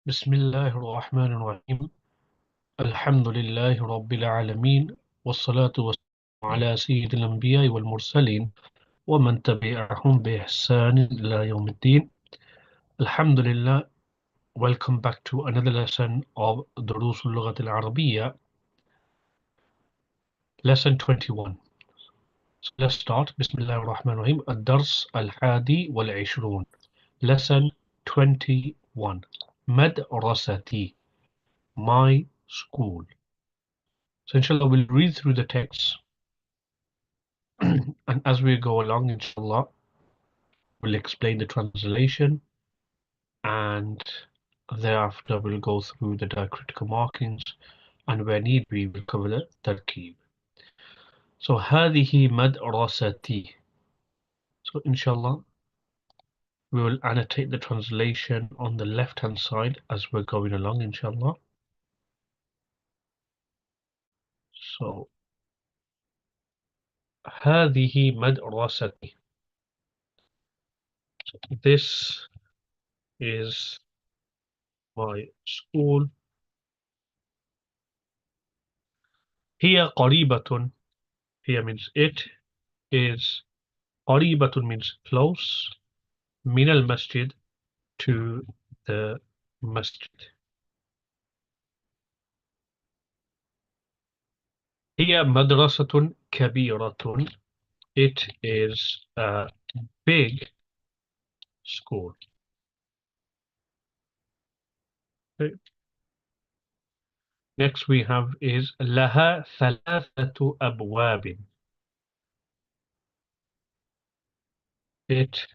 بسم الله الرحمن الرحيم. الحمد لله رب العالمين، والصلاة والسلام على سيد الأنبياء والمرسلين ومن تبعهم بإحسان إلى يوم الدين. Alhamdulillah. Welcome back to another lesson of دروس اللغة العربية, lesson 21. So let's start. بسم الله الرحمن الرحيم. الدرس الحادي والعشرون, lesson 21. مدرستي, my school. So inshallah we'll read through the text and as we go along, inshallah, we'll explain the translation and thereafter we'll go through the diacritical markings and where need be, we'll cover the tarkib. So هذه مدرستي. So inshallah, we will annotate the translation on the left hand side as we're going along, inshallah. So هذه مدرستي. This is my school. هي قريبة. Here means it is. قريبة means close. من المسجد, to the masjid. هي مدرسة كبيرة. It is a big school. Okay. Next we have is لها ثلاثة أبواب. It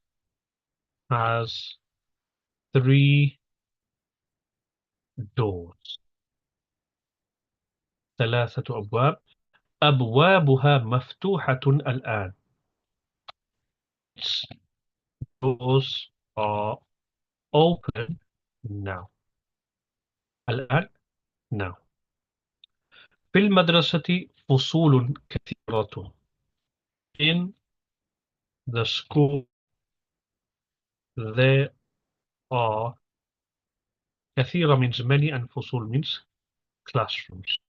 has 3 doors. ثلاثة أبواب. أبوابها مفتوحة الآن. Its doors are open now. الآن, now. في المدرسة فصول كثيرة. In the school there are, كثيرة means many and فصول means classrooms.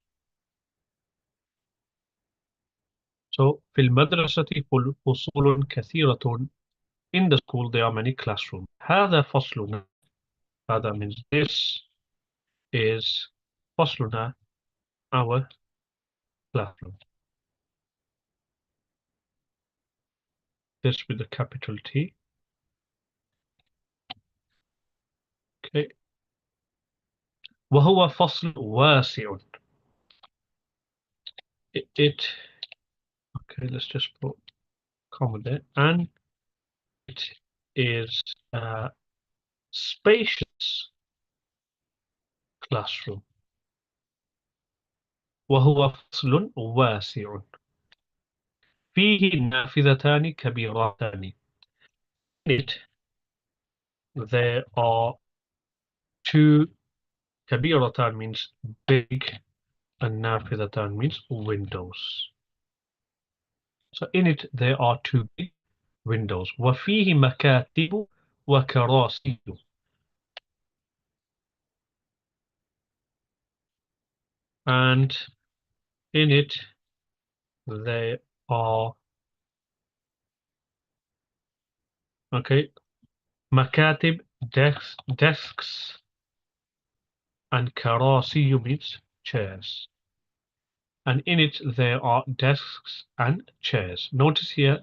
So في المدرسة فصول كثيرة. In the school there are many classrooms. هذا فصلنا. هذا means this is فصلنا, our classroom. This with the capital T. Okay. وهو فصل واسع. It okay, let's just put comma there. And it is a spacious classroom. وهو فصل واسع. فيه نافذتان كبيرتان. In it there are 2. كبيرتان means big and نافذتان means windows. So in it there are 2 big windows. وفيه مكاتب وكراسي. And in it there are, okay, مكاتب, desks, and كراسي means chairs. And in it there are desks and chairs. Notice here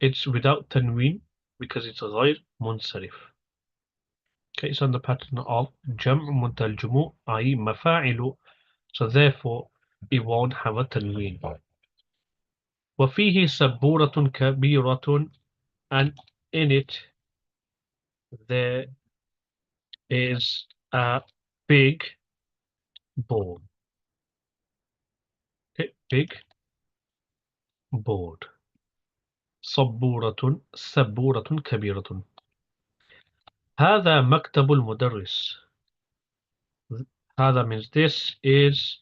it's without tanween because it's غير منصرف. Okay, it's on the pattern of جمع منتهى الجموع, i.e. مفاعل, so therefore it won't have a tanween. وفيه سبورة كبيرة. And in it there is a big board. Okay, big board. سبورة كبيرة. هذا مكتب المدرس. هذا means this is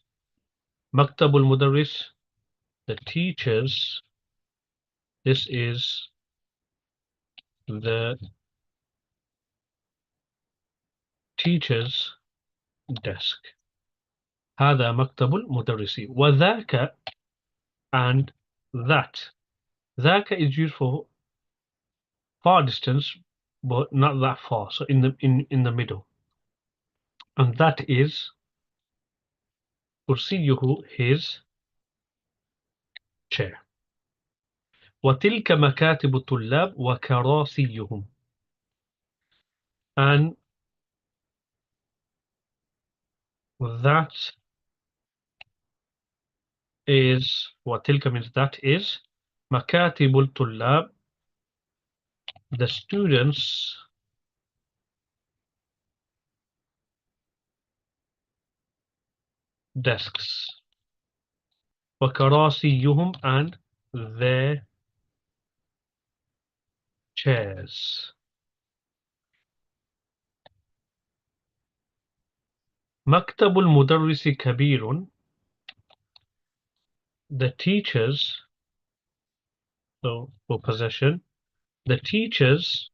مكتب المدرس, the teachers. This is the teacher's desk. هذا مكتب المدرس. وذاك and that. ذاك is used for far distance, but not that far. So in the middle. And that is كرسيه, his chair. وتلك مكاتب الطلاب وكراسيهم. And that is, وتلك means that is, مكاتب الطلاب, the students' desks. وكراسيهم and their chairs. مكتب المدرس كبير. The teachers, so for possession, the teachers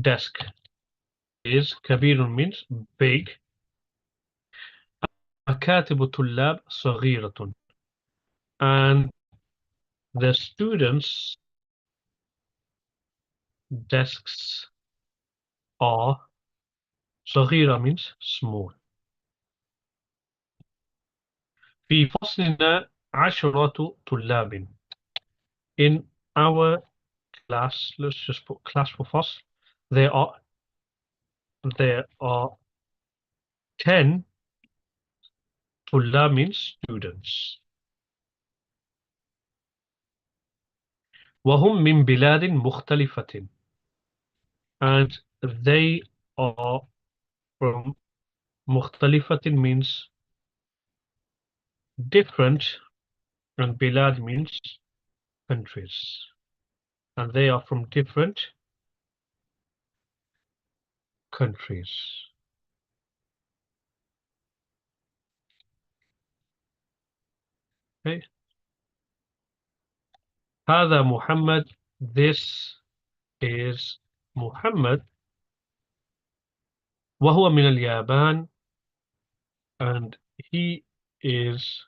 desk is كبير means big. مكاتب الطلاب صغيرة. And the students' desks are صغيرة means small. في فصلنا 10 طلاب. In our class, let's just put class for فصل, there are 10 طلاب means students. وهم من بلاد مختلفة. And they are from مختلفة means different, and بلاد means countries. And they are from different countries. Okay. هذا محمد. This is Muhammad. وهو من اليابان. And he is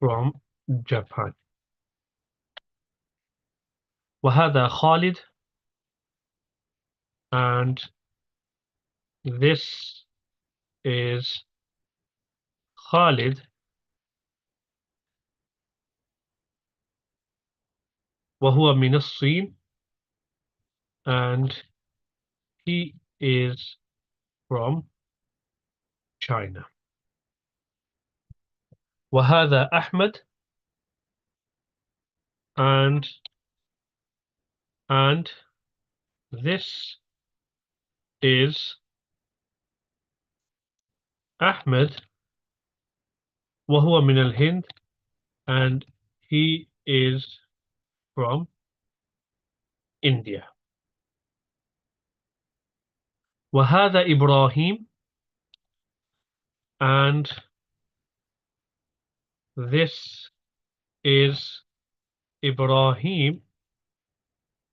from Japan. وهذا خالد. And this is Khalid. وهو من الصين. And he is from China. وهذا أحمد. And this is Ahmed. وهو من الهند. And he is from India. وهذا إبراهيم. And this is Ibrahim.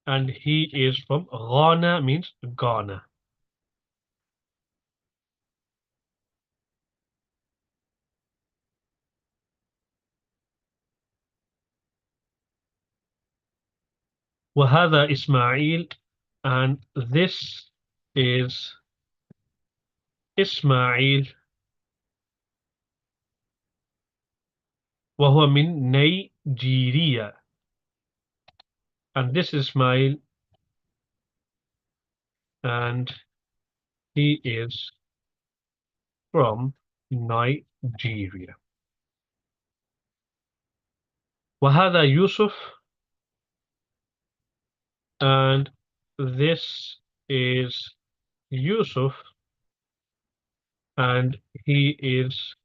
And he is from Ghana means Ghana. وهذا إسماعيل. And this is Ismail. وهو من نيجيريا. And this is Ismail. And he is from Nigeria. وهذا يوسف. And this is Yusuf. And he is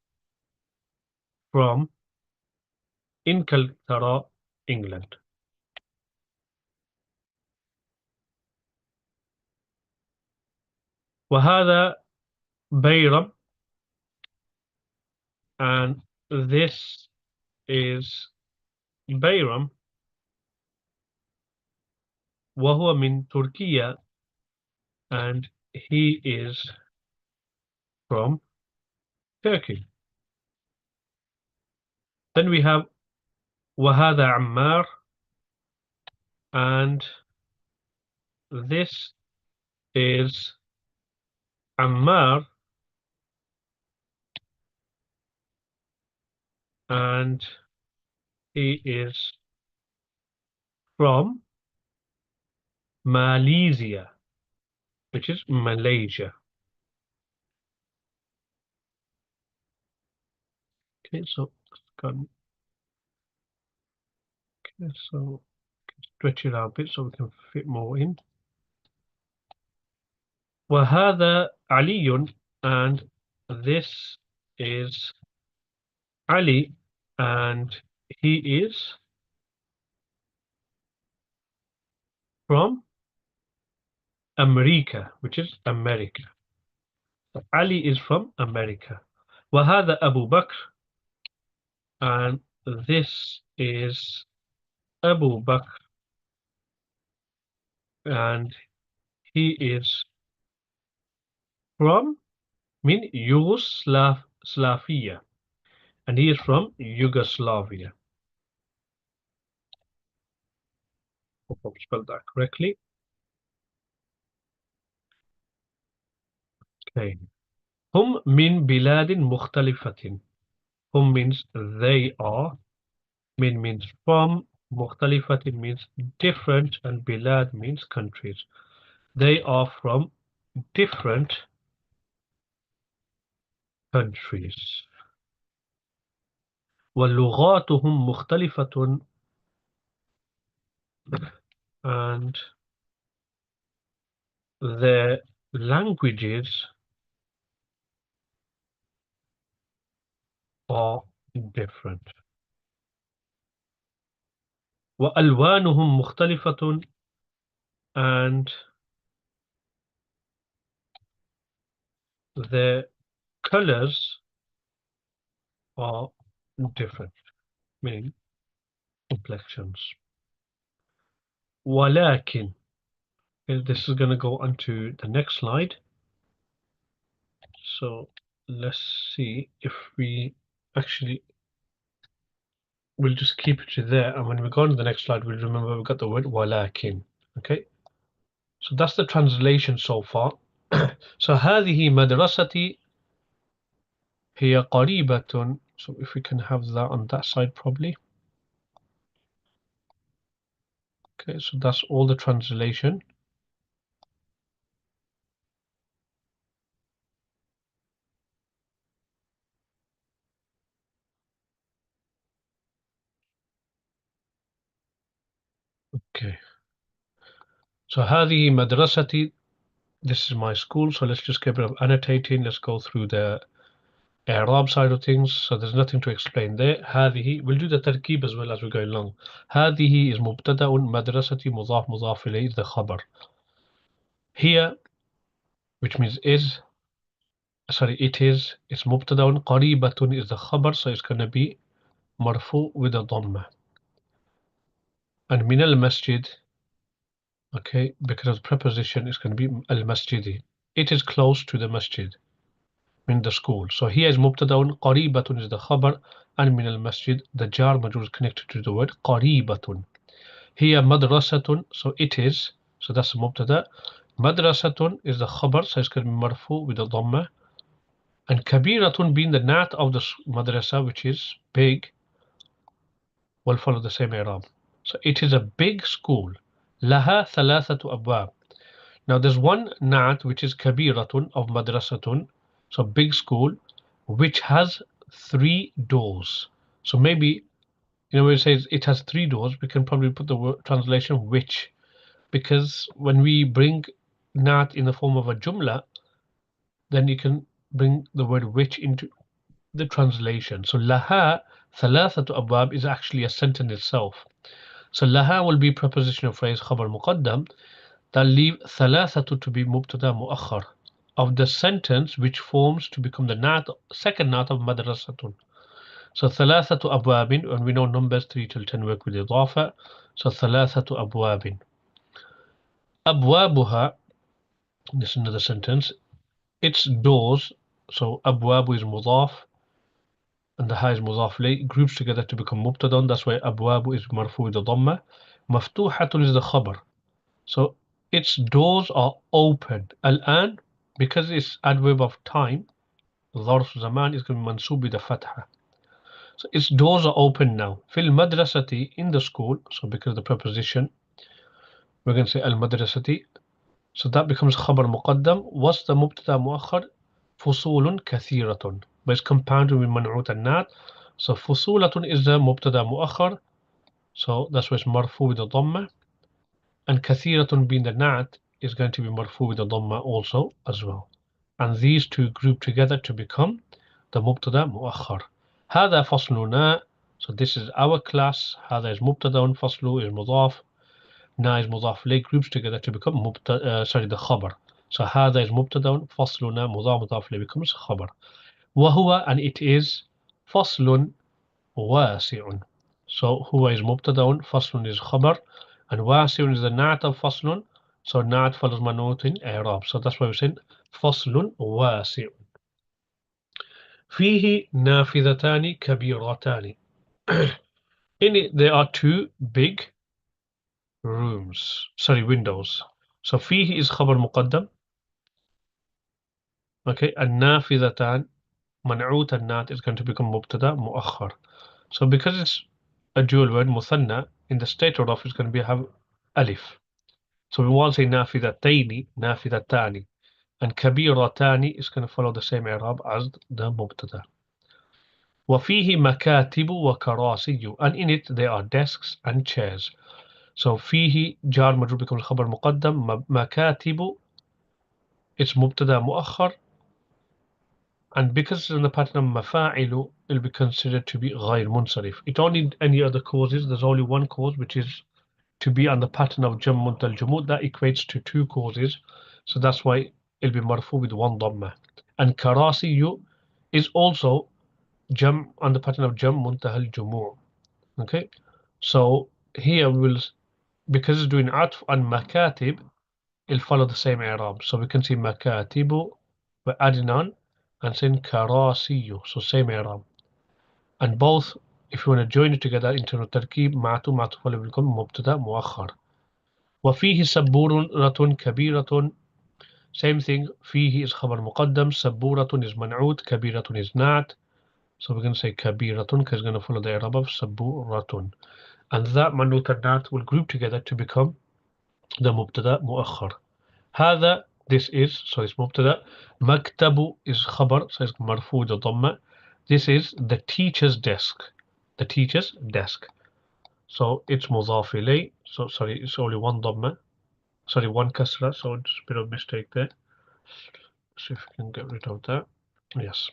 from Incaltara, England. وهذا بيرم. And this is Bayram. وهو من تركيا, and he is from Turkey. Then we have وهذا عمار, and this is Ammar, and he is from Malaysia, which is Malaysia. Okay, so okay, so stretch it out a bit so we can fit more in. وهذا علي, and this is Ali, and he is from America, which is America. So Ali is from America. وهذا Abu Bakr, and this is Abu Bakr, and he is from Yugoslavia, and he is from Yugoslavia. Hope I've spelled that correctly. Okay. هم من بلاد مختلفة. هم means they are. Min means from. مختلفة means different, and بلاد means countries. They are from different countries. ولغاتهم مختلفة, and their languages are different. وألوانهم مختلفة, and their colors are different, meaning complexions. ولكن, this is going to go on to the next slide. So let's see if we actually, we'll just keep it to there, and when we go on to the next slide, we'll remember we've got the word ولكن. Okay, so that's the translation so far. So هذه مدرستي هي قريبة. So if we can have that on that side probably. Okay, so that's all the translation. Okay, so هذه مدرستي, this is my school. So let's just get rid of annotating. Let's go through the Arab side of things. So there's nothing to explain there. هذه, we'll do the تركيب as well as we go along. هذه is مبتدأ, مدرستي مضاف مضاف إليه, the خبر. Here, which means is, sorry, it is, it's مبتدأ. قريبة is the خبر, so it's going to be مرفوع with a ضمة. And من المسجد, okay, because of preposition is going to be al-masjidi. It is close to the masjid, in the school. So here is مبتدأ, قريبة is the خبر, and من المسجد, the jar majrur is connected to the word قريبة. Here مدرسة, so it is, so that's the مبتدأ. مدرسة is the خبر, so it's going to be مرفوع with a ضمة. And كبيرة being the nat of the madrasa, which is big, will follow the same i'rab. So it is a big school. لها ثلاثة أبواب. Now there's one nat which is كبيرة of madrasatun, so big school, which has 3 doors. So maybe, when it says it has 3 doors, we can probably put the word translation which, because when we bring nat in the form of a jumla, then you can bring the word which into the translation. So laha thalathatu abwab is actually a sentence itself. So laha will be prepositional phrase khabar muqaddam that leave thalathatu to be mubtada muakhar of the sentence which forms to become the nat, second nat of madrasatun. So thalathatu abwabin, and we know numbers 3 till 10 work with idafa. So thalathatu abwabin. أبوابها, this is another sentence, its doors, so أبواب is مضاف and the ha is مضاف إليه, groups together to become مبتدا, that's why أبواب is مرفوع ضمة. مفتوحة is the خبر, so its doors are open. الآن, because it's adverb of time, ظرف زمان is going to be منصوب بالفتحة. So its doors are open now. في المدرسة, in the school, so because the preposition, we're going to say المدرسة, so that becomes خبر مقدم. What's the مبتدا مؤخر? فصول كثيرة, but it's compounded with منعوت النات. So فصولة is the مبتدا مؤخر, so that's why it's مرفوع with the ضمة, and كثيرة being the nat is going to be مرفوع with the ضمة also as well. And these two group together to become the مبتدا مؤخر. هذا فصلنا, so this is our class. هذا is مبتدا, فصل is مضاف, na is مضاف إليه, groups together to become the خبر. So هذا is مبتدا, فصلنا مضاف إليه becomes خبر. وهو, and it is فصل واسع. So هو is مبتدا, فصل is خبر, and واسع is the نعت of فصل. So نعت follows منوط in إعراب. So that's why we say فصل واسع. فيه نافذتان كبيرتان. In it there are two big windows. So فيه is خبر مقدم. Okay, النافذتان, منعوت النات is going to become مبتدا مؤخر. So because it's a dual word مثنى, in the stated of it's going to be have alif. So we want to say نافذتين, نافذتان, and كبيرتان is going to follow the same إعراب as the مبتدا. وفيه مكاتب وكراسي, and in it there are desks and chairs. So فيه جار مجرور becomes خبر مقدم. مكاتب, it's مبتدا مؤخر, and because it's in the pattern of مفاعل, it'll be considered to be غير منصرف. It don't need any other causes. There's only one cause, which is to be on the pattern of جم منتهى الجمود. That equates to two causes, so that's why it'll be مرفوع with one ضمة. And كراسي is also جم on the pattern of جم منتهى الجموع. Okay, so here we'll, because it's doing عطف on مكاتب, it'll follow the same إعراب. So we can see مكاتب, we're adding on and saying كراسي, so same إعراب. And both, if you want to join it together into التركيب, معطوف معطوف عليه بيكون مبتدا مؤخر. وفيه سبورة كبيرة, same thing. فيه is خبر مقدم, سبورة is منعوت, كبيرة is not. So we're going to say كبيرة because it's going to follow the إعراب of سبورة. And that منعوت and not will group together to become the مبتدا مؤخر. هذا, this is, so it's مبتدا. مكتب is خبر, so it's مرفوع ضمة. This is the teacher's desk. The teacher's desk. So it's مضاف إليه. So sorry, it's only one ضمة. Sorry, one kasra. So just a bit of mistake there. See if we can get rid of that. Yes.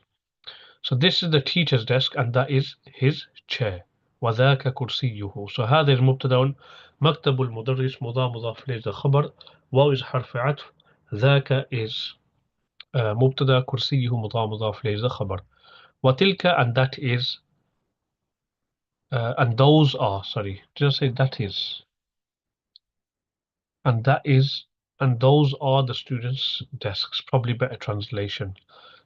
So this is the teacher's desk, and that is his chair. وذاك كرسيه. So هذا is مبتدا. مكتب المدرس مضاف إليه خبر. واو is حرف عطف. ذاك is مبتدا. كرسيه مضاف إليه خبر. وتلك, and that is, and those are, sorry, did I say that is? And that is, and those are the students' desks. Probably better translation.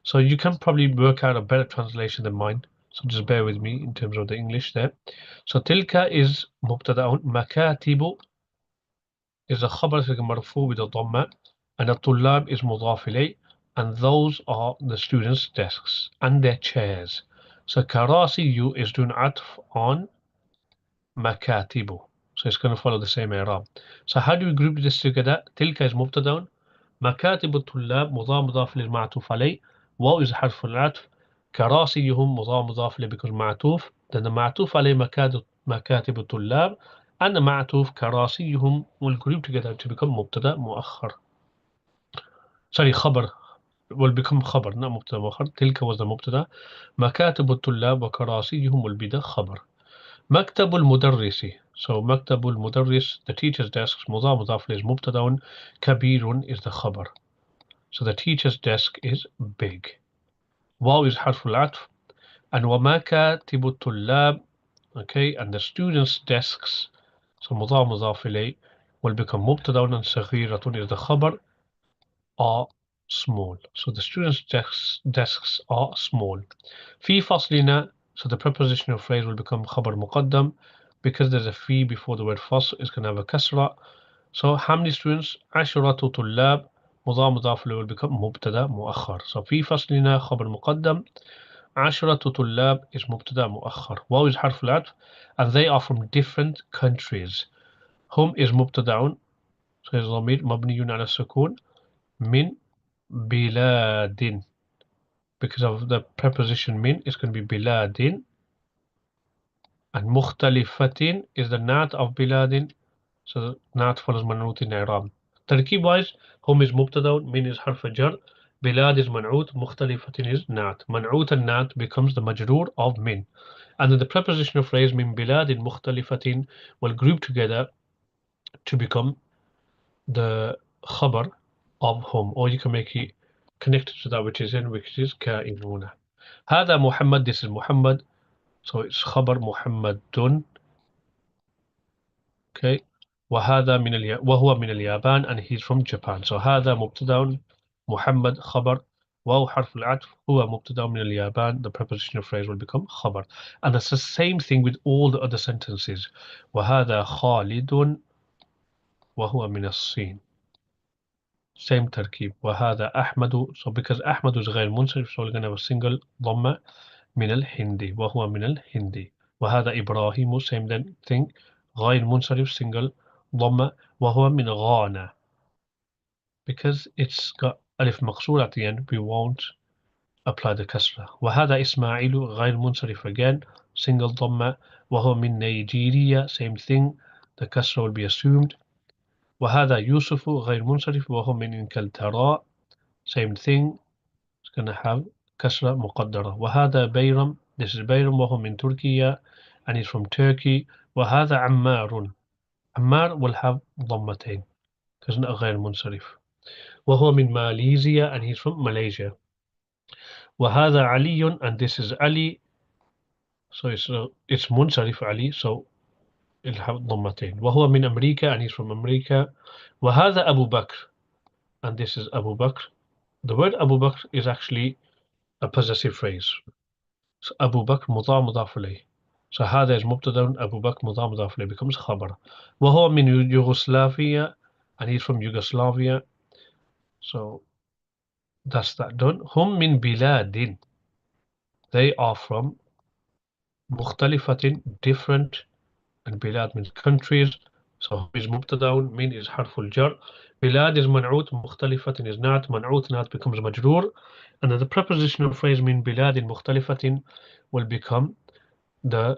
So you can probably work out a better translation than mine. So just bear with me in terms of the English there. So tilka is مبتدأ, مكاتب is a خبر مرفوع with a ضمة, and الطلاب is مضاف إليه, and those are the students' desks and their chairs. So كراسي is doing عطف on مكاتب. So it's going to follow the same إعراب. So how do we group this together? تلك is مبتدأ, مكاتب الطلاب مضاف للمعطوف عليه, واو is حرف العطف, كراسيهم مضاف إليه because معطوف, then the معطوف عليه مكاتب الطلاب, and the معطوف كراسيهم will group together to become مبتدأ مؤخر. Sorry, خبر will become خبر, not مبتدأ مؤخر. تلك was the مبتدأ, مكاتب الطلاب وكراسيهم will be the خبر. مكتب المدرس, so مكتب المدرس, the teacher's desk, مضاف إليه is مبتدأ, كبير is the خبر. So the teacher's desk is big. واو is حرف العطف, and ومكاتب الطلاب, okay, and the students' desks, so مضاف إليه, will become مبتدأ and صغيرة is the خبر are small. So the students' desks are small. في فصلنا, so the prepositional phrase will become خبر مقدم because there's a في before the word فصل, it's going to have a كسرة. So how many students? عشرة طلاب. مضاف له will become مبتدأ مؤخر. So في فصلنا خبر مقدم. عشرة طلاب is مبتدأ مؤخر. واو is حرف العطف and they are from different countries. هم is مبتدأ, so is ضمير مبني على السكون من بلاد, because of the preposition من it's going to be بلاد, and مختلفة is the نعت of بلاد, so the نعت follows منعوت الإعراب. تركيب wise هم is مبتدا, من is حرف جر, بلاد is منعوت, مختلفة is نعت. منعوت النعت becomes the مجرور of من, and then the prepositional phrase من بلاد مختلفة will group together to become the خبر of home, or you can make it connected to that which is in, which is كائنون. هذا محمد, this is Muhammad, so it's خبر محمد. Okay. وهذا وهو من اليابان, and he's from Japan. So هذا مبتدأ, محمد خبر, واو حرف العطف, هو مبتدأ من اليابان, the prepositional phrase will become خبر. And it's the same thing with all the other sentences. وهذا خالد وهو من الصين. Same تركيب. وهذا أحمد, so because أحمد is غير منصرف, so we're going to have a single ضمة, من الهندي, وهو من الهندي. وهذا إبراهيم, same thing, غير منصرف, single ضمة, وهو من غانا. Because it's got ألف مقصور at the end, we won't apply the كسرة. وهذا إسماعيل غير منصرف, again, single ضمة, وهو من نيجيريا, same thing, the كسرة will be assumed. وهذا يوسف غير منصرف, وهو من إنكلترا, same thing, it's gonna have كسرة مقدرة. وهذا بيرم, this is بيرم, وهو من تركيا, and he's from Turkey. وهذا عمار, عمار will have ضمتين because غير منصرف. وهو من ماليزيا, and he's from Malaysia. وهذا علي, and this is Ali, so it's منصرف علي, so it'll have ضمتين. وهو من أمريكا, and he's from America. وهذا أبو بكر, and this is Abu Bakr. The word Abu Bakr is actually a possessive phrase. So Abu Bakr مضاف إليه. So هذا is مبتدا, Abu Bakr مضاف إليه becomes خبر. وهو من Yugoslavia, and he's from Yugoslavia. So that's that done. هم من بلاد, they are from مختلفة, different, and بلاد means countries. So is مبتدا, من is حرف الجر, بلاد is منعوت, مختلفة is نعت, منعوت نعت becomes مجرور, and then the prepositional phrase من بلاد مختلفة will become the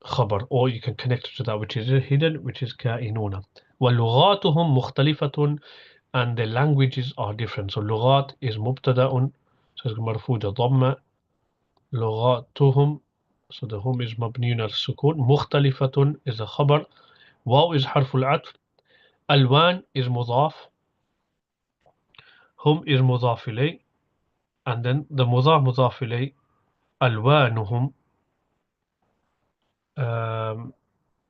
خبر, or you can connect it to that which is hidden, which is كائنون. ولغاتهم مختلفة, and the languages are different. So لغات is مبتدا, so it's مرفوع ضمة. لغاتهم, so the home is مبني على السكون. مختلفة is a خبر. واو is حرف العطف. ألوان is مضاف. هم is مضاف إليه, and then the مضاف إليه ألوانهم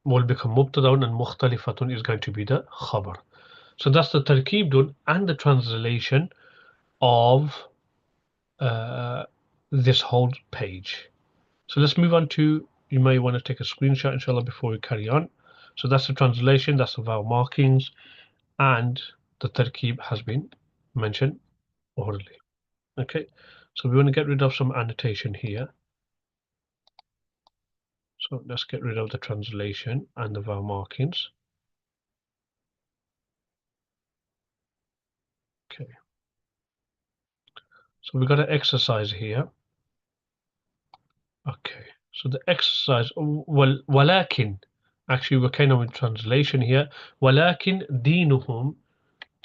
will become مبتدا, and مختلفة is going to be the خبر. So that's the تركيب done and the translation of this whole page. So let's move on to, you may want to take a screenshot inshallah before we carry on. So that's the translation, that's the vowel markings, and the tarkib has been mentioned orally. Okay, so we want to get rid of some annotation here. So let's get rid of the translation and the vowel markings. Okay, so we've got an exercise here. Okay, so the exercise, well, ولكن, actually we're kind of in translation here. ولكن دينهم,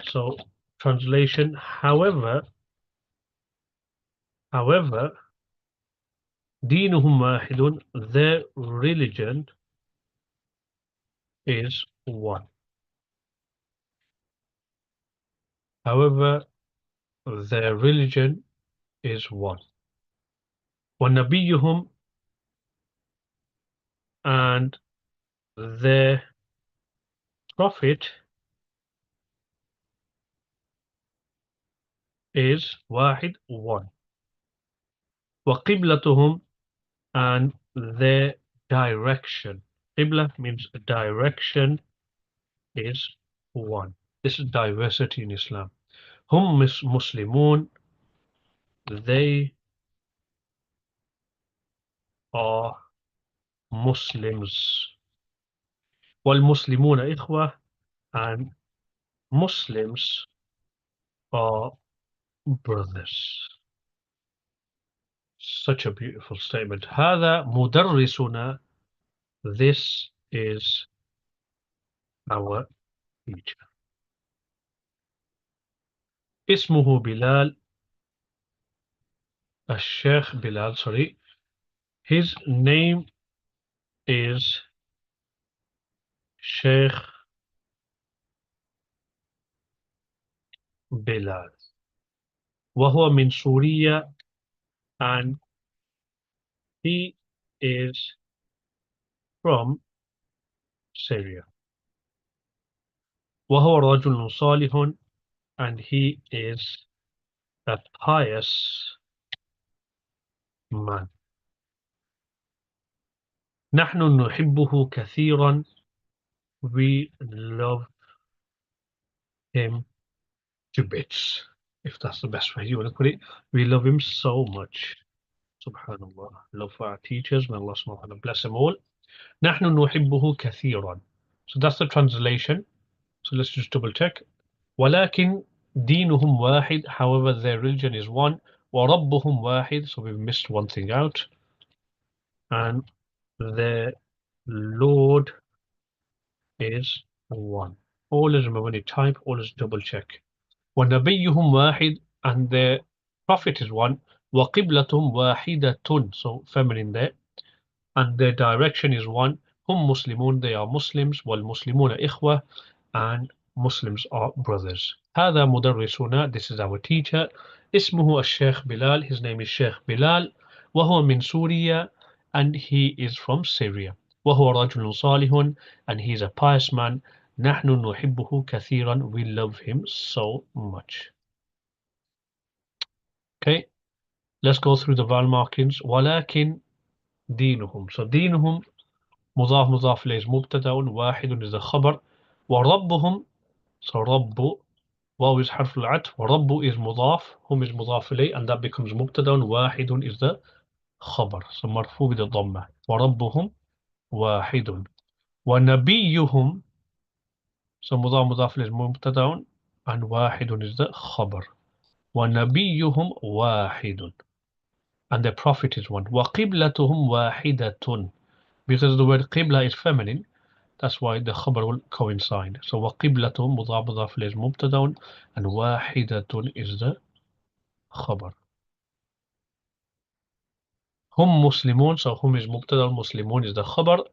so translation, however, دينهم واحد, their religion is one. However, their religion is one. ونبيهم, and their Prophet is واحد, one. وقبلتهم, and their direction. Qibla means direction is one. This is diversity in Islam. هم Muslimun, they are Muslims. والمسلمون إخوة, and Muslims are brothers. Such a beautiful statement. هذا مدرسنا, this is our teacher. اسمه بلال, الشيخ بلال, sorry. His name is Sheikh Bilal. وهو من سوريا, and he is from Syria. وهو رجل صالح, and he is a pious man. نحن نحبه كثيرا, we love him to bits. If that's the best way you want to put it, we love him so much. Subhanallah. Love for our teachers, may Allah subhanahu wa ta'ala bless them all. نحن نحبه كثيرا. So that's the translation. So let's just double check. ولكن دينهم واحد, however their religion is one. وربهم واحد, so we've missed one thing out. And their Lord is one. Always remember when you type, always double check. وَنَبِيُّهُمْ واحد, and their prophet is one. وَقِبْلَتُهُمْ واحدة, so feminine there. And their direction is one. هم مسلمون, they are Muslims. والمسلمون إخوة, and Muslims are brothers. هذا مدرسنا, this is our teacher. اسمه الشيخ بلال, his name is Sheikh Bilal. وهو من سوريا, and he is from Syria. وهو رجل صالح, and he is a pious man. نحن نحبه كثيرا, we love him so much. Okay, let's go through the vowel markings. ولكن دينهم, so دينهم مضاف مضاف إليه مبتدأ, واحد is the خبر. وربهم, so رب واو is حرف العطف, ورب is مضاف, هم is مضاف إليه, and that becomes مبتدأ, واحد is the خبر, so مرفوع بالضمة. وربهم واحد. ونبيهم, so مضاف مضاف إليه مبتدأ, and واحد is the خبر. ونبيهم واحد, and the prophet is one. وقبلتهم واحدة, because the word qibla is feminine, that's why the khabar will coincide. So وقبلتهم مضاف مضاف إليه مبتدأ, and واحدة is the khabar. هم مسلمون, so هم is مبتدأ, مسلمون is the khabar.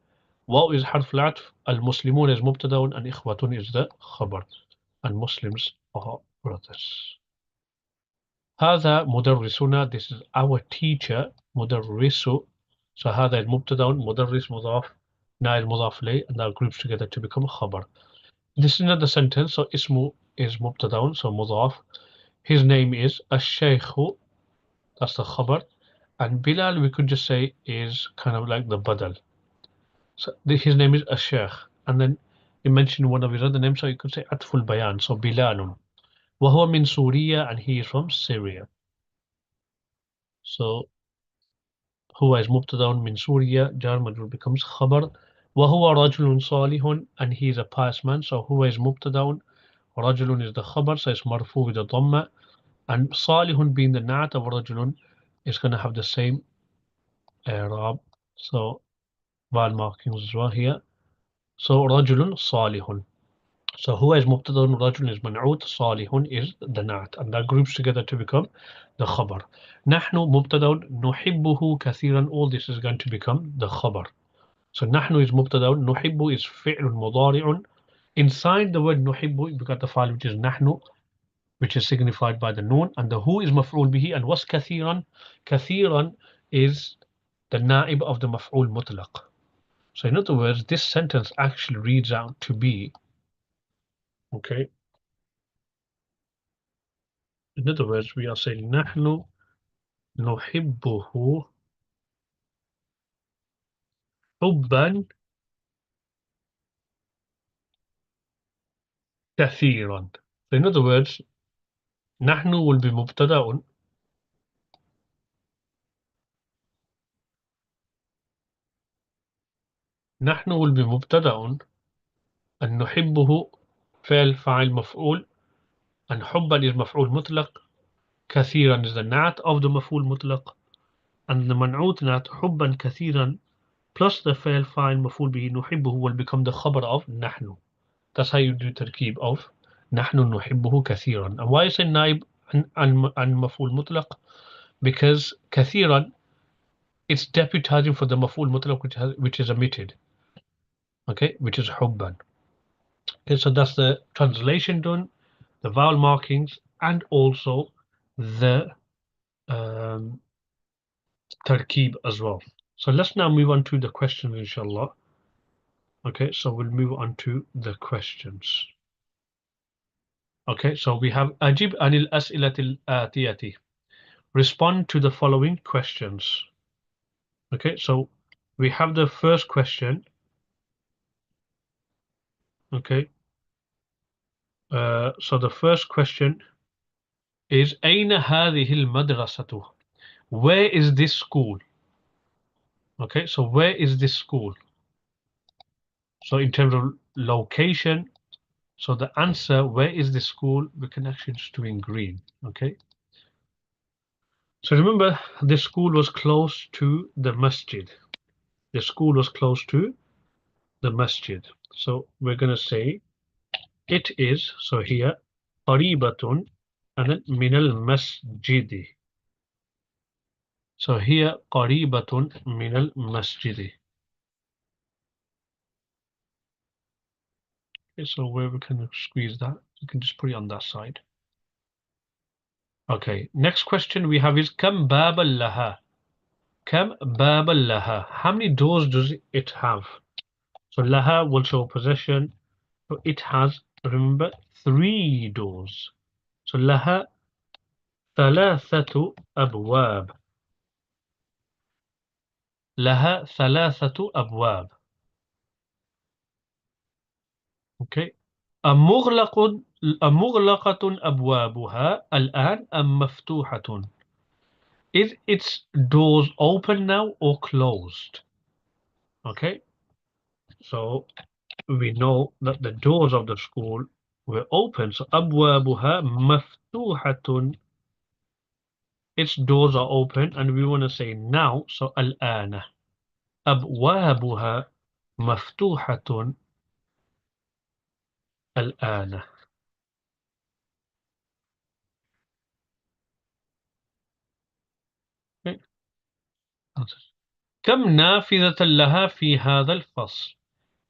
واو is حرف العطف, المسلمون is مبتدأ, and إخوة is the khabar. And Muslims are brothers. هذا مدرسنا, this is our teacher. مدرس, so هذا is مبتدأ, مدرس مضاف, na is مضاف إليه, and that groups together to become khabar. This is not the sentence, so ismu is mubtadaun, so mudaf. His name is Ash-Shaykh, that's the khabar. And Bilal, we could just say, is kind of like the badal. So his name is Ash-Shaykh. And then you mentioned one of his other names, so you could say Atful Bayan, so Bilalun. وهو من سوريا, and he is from Syria. So هو is mubtadaun min Surya, jar majrur becomes khabar. وهو رجل صالح, and he is a pious man, so هو is mubtadaun. رجل is the khabar, so it's marfu with the dhamma. And salihun being the na'at of rajulun is going to have the same i'rab. So vowel markings as well here. So rajulun salihun. So huwa is mubtada'un, rajulun is man'ut, salihun is the na'at. And that groups together to become the khabar. Nahnu mubtada'un, nuhibbuhu kathiran, all this is going to become the khabar. So nahnu is mubtada'un, nuhibbu is fi'lun mudari'un. Inside the word nuhibbu, we got the file which is nahnu, which is signified by the noon, and the who is maf'ul bihi, and was kathiran. Kathiran is the na'ib of the maf'ul mutlaq. So in other words, this sentence actually reads out to be Okay. In other words, we are saying نحن نحبه حبا كثيرا. So in other words, نحن will be مبتدأ. نحن will be مبتدأ. أن نحبه فعل فاعل مفعول. أن حبا is مفعول مطلق. كثيرا is the نعت of the مفعول مطلق. And the منعوت نعت حبا كثيرا plus the فعل فاعل مفعول به نحبه will become the خبر of نحن. That's how you do تركيب of نحن نحبه كثيرا. And why is it نائب عن مفعول مطلق? Because كثيرا it's deputizing for the مفعول مطلق which is omitted. Okay, which is حبا. Okay, so that's the translation done, the vowel markings, and also the tarkib as well. So let's now move on to the questions, inshallah. Okay, so we'll move on to the questions. Okay, so we have Ajib anil as'ilatil atiyati. Respond to the following questions. Okay, so we have the first question. Okay, so the first question is أين هذه المدرسة? Where is this school? Okay, so where is this school? So in terms of location, so the answer, where is this school? We can actually just do in green. Okay. So remember, the school was close to the masjid. The school was close to the masjid. So we're going to say it is, so here, قريبة and then من المسجد. So here, قريبة من المسجد. Okay, so where we can squeeze that, we can just put it on that side. Okay, next question we have is كم بابا لها? كم بابا لها? How many doors does it have? So laha will show possession. So it has, remember, 3 doors. So laha ثلاثة أبواب. لها ثلاثة أبواب. Okay. أمغلقة أبوابها الآن أم مفتوحة? Is its doors open now or closed? Okay. So we know that the doors of the school were open. So أبوابها مفتوحة. Its doors are open, and we want to say now. So الآن أبوابها مفتوحة الآن. Okay. كم نافذة لها في هذا الفصل?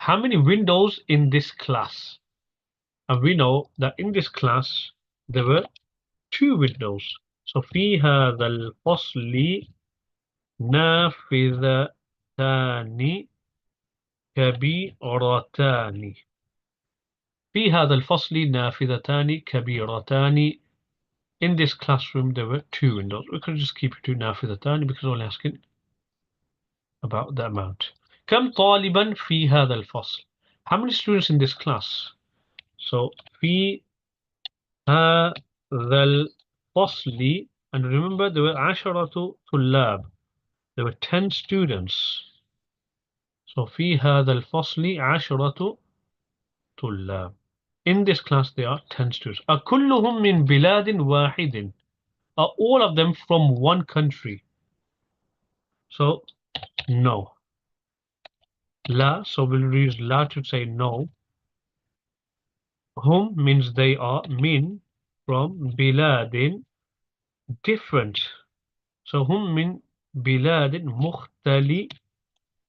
How many windows in this class? And we know that in this class there were 2 windows. So في هذا الفصل نافذتان كبيرتان. في هذا الفصل نافذتان كبيرتان. In this classroom there were 2 windows. We could just keep it to نافذتان because we're only asking about the amount. كم طالبا في هذا الفصل? How many students in this class? So في هذا الفصل, and remember there were عشرة طلاب. There were 10 students. So في هذا الفصل عشرة طلاب. In this class there are 10 students. أكلهم من بلاد واحد? Are all of them from one country? So no. لا, so we'll use لا to say no. Hum means they are, min from biladin, different. So hum min biladin مختلفة.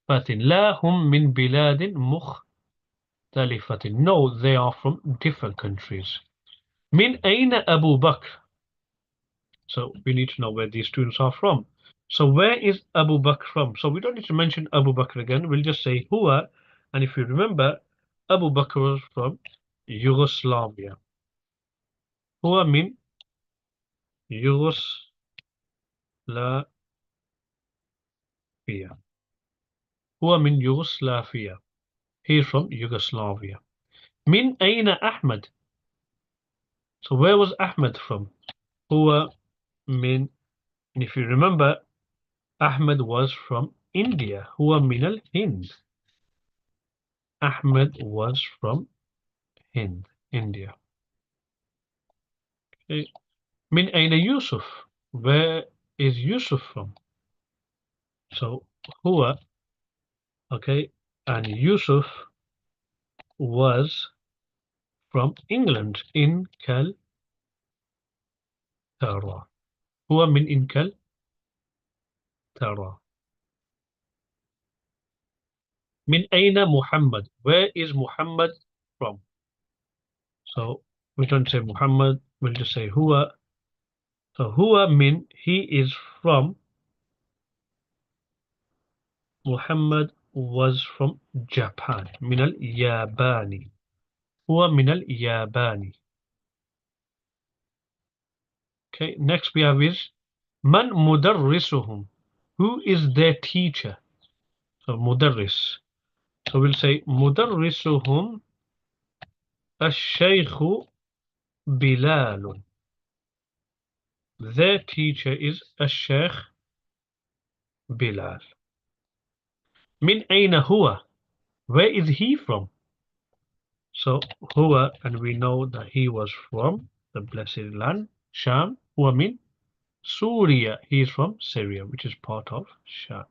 لا هم من بلاد مختلفة. No, they are from different countries. من أين أبو بكر? So we need to know where these students are from. So where is Abu Bakr from? So we don't need to mention Abu Bakr again. We'll just say huwa. And if you remember, Abu Bakr was from يوغوسلافيا. هو من يوغوسلافيا. هو من يوغوسلافيا. He's from Yugoslavia. من أين أحمد? So where was Ahmed from? هو من, if you remember, Ahmed was from India. هو من الهند. Ahmed was from Hind, India. Okay. من أين يوسف? Where is Yusuf from? So هو, okay, and Yusuf was from England, Inglaterra. هو من إنجلترا. من أين محمد? Where is Muhammad from? So we don't say Muhammad, we'll just say هو. So هو من, he is from, Muhammad was from Japan. من الياباني. هو من الياباني. Okay, next we have is من مدرسهم? Who is their teacher? So مدرس. So we'll say مدرسهم الشيخ بلال. Their teacher is الشيخ بلال. من أين هو? Where is he from? So هو, and we know that he was from the blessed land, Sham. هو من Syria. He is from Syria, which is part of Sham.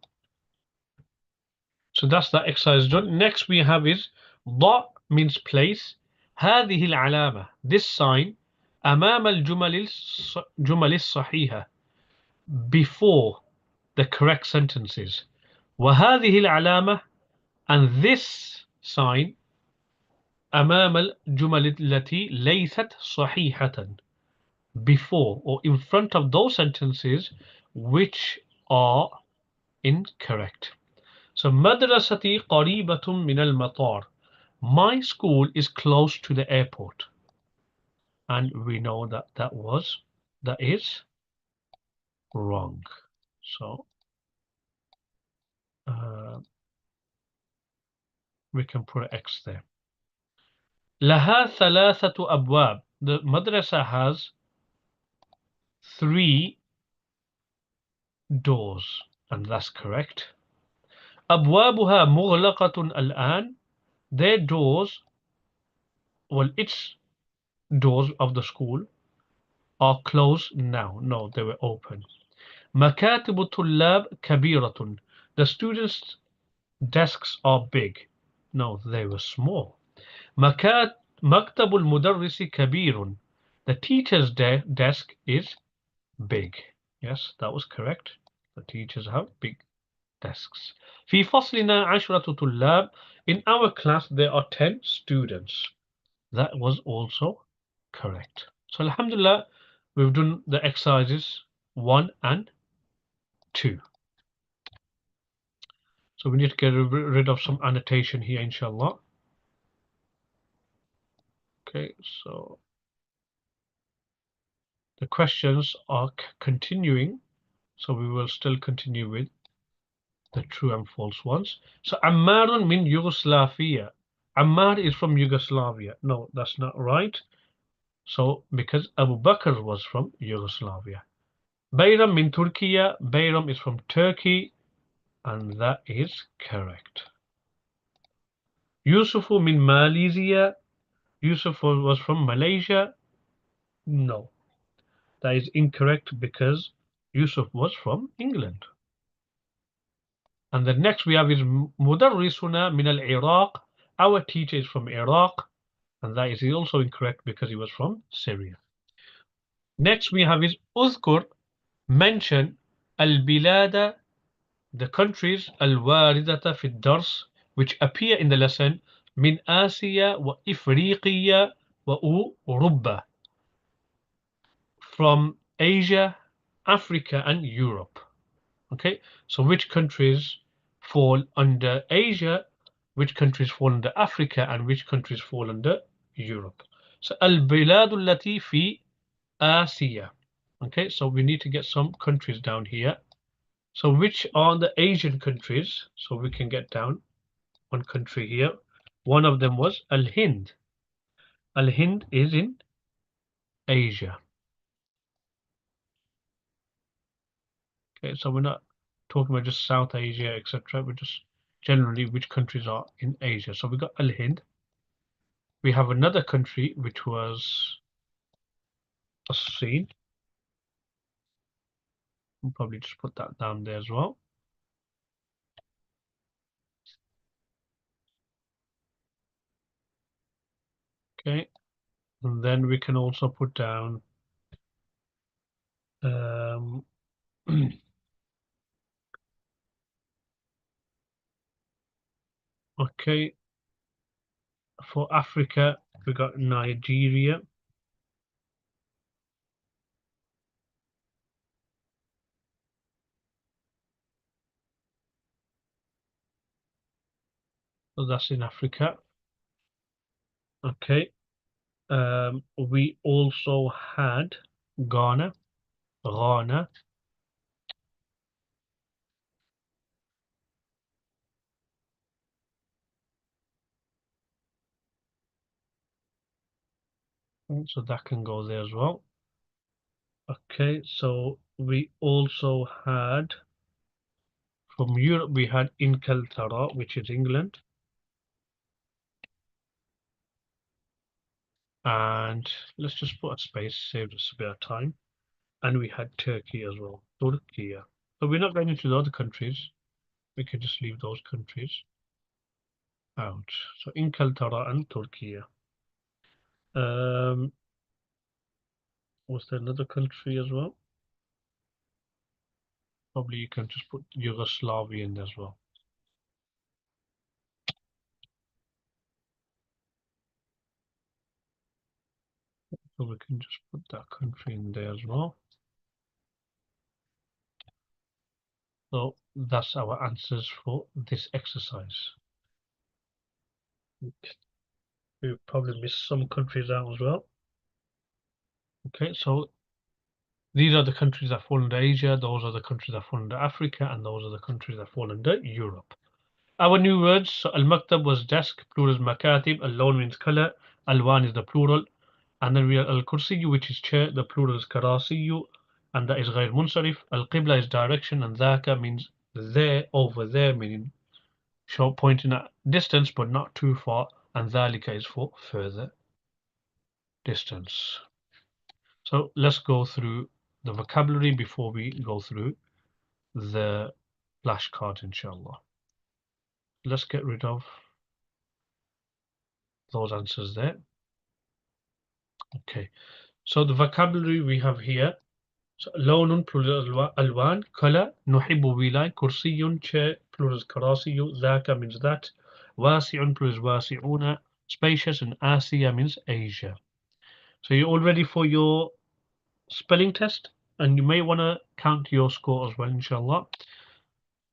So that's that exercise done. Next we have is ضع means place. هذه العلامة, this sign, أمام الجمل الصحيحة, before the correct sentences. وهذه العلامة, and this sign, أمام الجمل التي ليست صحيحة, before or in front of those sentences which are incorrect. So مدرستي قريبة من المطار. My school is close to the airport. And we know that that is wrong. So we can put an X there. لها ثلاثة أبواب. The madrasa has 3 doors, and that's correct. أبوابها مغلقة الآن. Their doors, well, its doors of the school are closed now. No, they were open. مكاتب الطلاب كبيرة. The students' desks are big. No, they were small. مكتب المدرس كبير. The teacher's desk is big. Yes, that was correct. The teachers have big desks. في فصلنا 10 طلاب. In our class there are 10 students. That was also correct. So alhamdulillah, we've done the exercises 1 and 2. So we need to get rid of some annotation here, inshallah. Okay, so the questions are continuing. So we will still continue with the true and false ones. So Ammarun min Yugoslavia. Ammar is from Yugoslavia. No, that's not right. So because Abu Bakr was from Yugoslavia. Bayram min Turkiya. Bayram is from Turkey. And that is correct. Yusufu min Malaysia. Yusuf was from Malaysia. No, that is incorrect because Yusuf was from England. And the next we have is Mudarrisuna min al-Iraq. Our teacher is from Iraq. And that is also incorrect because he was from Syria. Next we have is Uzkur, mention al-Bilada, the countries al-Waridata fi dars, which appear in the lesson, min Asiya wa Ifriqiya wa Urubba, from Asia, Africa, and Europe. Okay, so which countries fall under Asia, which countries fall under Africa, and which countries fall under Europe. So البلاد التي في آسيا. Okay, so we need to get some countries down here. So which are the Asian countries? So we can get down one country here. One of them was Al-Hind. Al-Hind is in Asia. Okay, so we're not talking about just South Asia, etc. We're just generally which countries are in Asia. So we got Al-Hind. We have another country which was As-Sin. We'll probably just put that down there as well. Okay, and then we can also put down okay, for Africa we got Nigeria. So that's in Africa. Okay. We also had Ghana. Ghana. So that can go there as well. Okay, so we also had from Europe we had Inkeltara, which is England. And let's just put a space, save us a bit of time. And we had Turkey as well. Turkey. So we're not going into the other countries. We can just leave those countries out. So Inkeltara and Turkey. Um, was there another country as well? Probably you can just put Yugoslavia in there as well. So we can just put that country in there as well. So that's our answers for this exercise. We probably missed some countries out as well. Okay, so these are the countries that fall under Asia, those are the countries that fall under Africa, and those are the countries that fall under Europe. Our new words, so al-maktab was desk, plural is makatib, al-lawn means color, al-wan is the plural, and then we have al-kursiyu, which is chair, the plural is karasiyu, and that is غير munsarif. Al-qibla is direction, and dhaka means there, over there, meaning show pointing at distance but not too far, and dhalika is for further distance. So let's go through the vocabulary before we go through the flashcards, inshallah. Let's get rid of those answers there. Okay, so the vocabulary we have here. So, لون plural ألوان, color, نحب we like, كرسي chair plural كراسي, ذاك means that, واسع plural واسعون, spacious, and Asia means Asia. So you're all ready for your spelling test, and you may want to count your score as well, inshallah.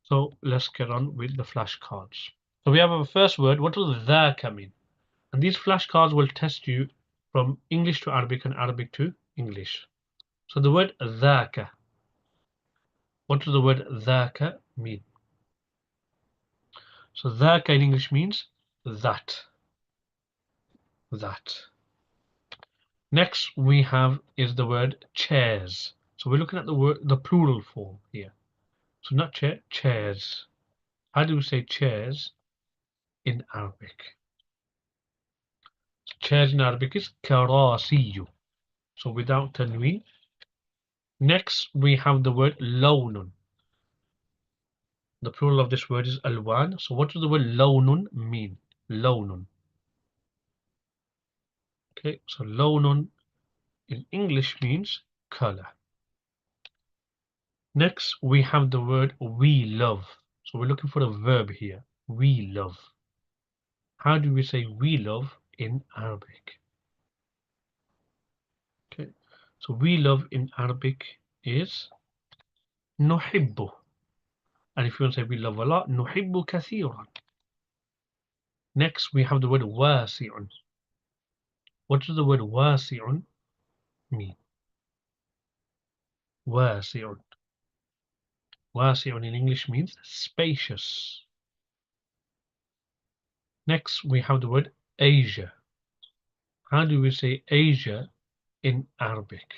So let's get on with the flashcards. So we have our first word. What does ذاك mean? And these flashcards will test you from English to Arabic and Arabic to English. So the word ذاك. What does the word ذاك mean? So ذاك in English means that. That. Next we have is the word chairs. So we're looking at the plural form here. So not chair, chairs. How do we say chairs in Arabic? So chairs in Arabic is كراسي. So without tanween. Next we have the word لون. The plural of this word is alwan. So what does the word لون mean? لون. Okay, so لون in English means color. Next, we have the word we love. So we're looking for a verb here. We love. How do we say we love in Arabic? Okay, so we love in Arabic is نحب. And if you want to say we love a lot, نحب كثيرا. Next, we have the word واسع. What does the word wasi'un mean? Wasi'un. Wasi'un in English means spacious. Next, we have the word Asia. How do we say Asia in Arabic?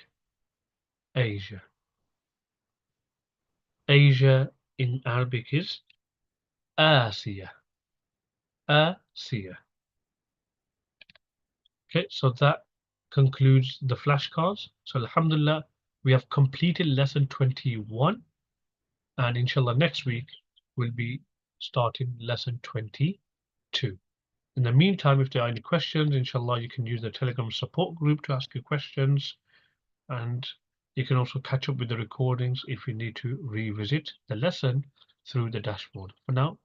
Asia. Asia in Arabic is Asia. Asia. Okay, so that concludes the flashcards. So Alhamdulillah, we have completed lesson 21, and inshallah next week we'll be starting lesson 22. In the meantime, if there are any questions, inshallah, you can use the Telegram support group to ask your questions, and you can also catch up with the recordings if you need to revisit the lesson through the dashboard. For now,